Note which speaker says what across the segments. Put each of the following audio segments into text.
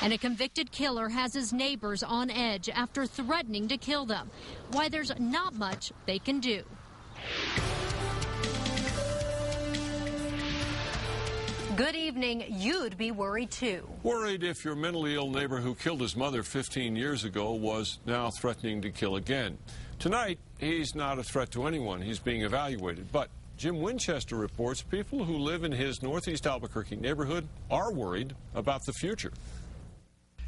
Speaker 1: And a convicted killer has his neighbors on edge after threatening to kill them. Why there's not much they can do. Good evening. You'd be worried too.
Speaker 2: Worried if your mentally ill neighbor who killed his mother 15 years ago was now threatening to kill again. Tonight, he's not a threat to anyone. He's being evaluated. But Jim Winchester reports people who live in his northeast Albuquerque neighborhood are worried about the future.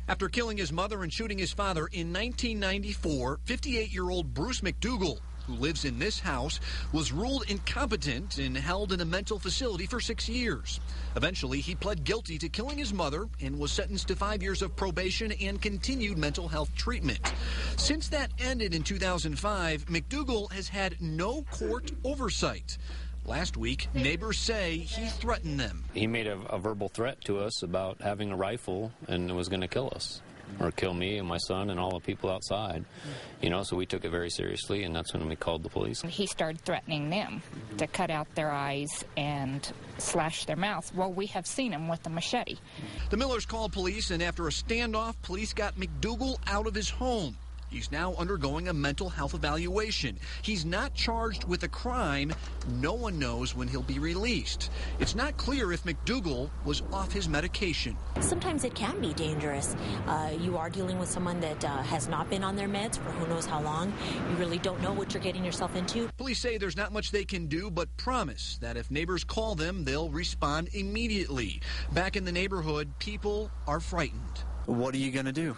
Speaker 3: After killing his mother and shooting his father in 1994, 58-year-old Bruce McDougal, who lives in this house, was ruled incompetent and held in a mental facility for 6 years. Eventually, he pled guilty to killing his mother and was sentenced to 5 years of probation and continued mental health treatment. Since that ended in 2005, McDougal has had no court oversight. Last week, neighbors say he threatened them.
Speaker 4: He made a verbal threat to us about having a rifle and was going to kill us. Or kill me and my son and all the people outside. You know, so we took it very seriously, and that's when we called the police.
Speaker 5: He started threatening them to cut out their eyes and slash their mouths. Well, we have seen him with a machete.
Speaker 3: The Millers called police, and after a standoff, police got McDougal out of his home. He's now undergoing a mental health evaluation. He's not charged with a crime. No one knows when he'll be released. It's not clear if McDougal was off his medication.
Speaker 6: Sometimes it can be dangerous. You are dealing with someone that has not been on their meds for who knows how long. You really don't know what you're getting yourself into.
Speaker 3: Police say there's not much they can do, but promise that if neighbors call them, they'll respond immediately. Back in the neighborhood, people are frightened.
Speaker 7: What are you going to do?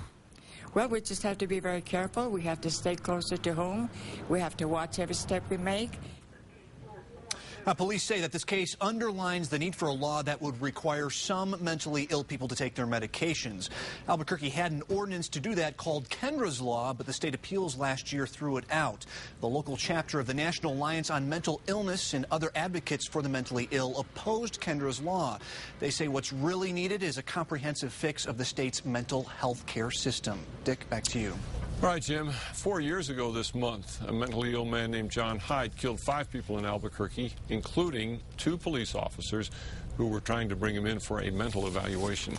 Speaker 8: Well, we just have to be very careful. We have to stay closer to home. We have to watch every step we make.
Speaker 3: Police say that this case underlines the need for a law that would require some mentally ill people to take their medications. Albuquerque had an ordinance to do that called Kendra's Law, but the state appeals last year threw it out. The local chapter of the National Alliance on Mental Illness and other advocates for the mentally ill opposed Kendra's Law. They say what's really needed is a comprehensive fix of the state's mental health care system. Dick, back to you.
Speaker 2: All right, Jim. 4 years ago this month, a mentally ill man named John Hyde killed 5 people in Albuquerque, including 2 police officers who were trying to bring him in for a mental evaluation.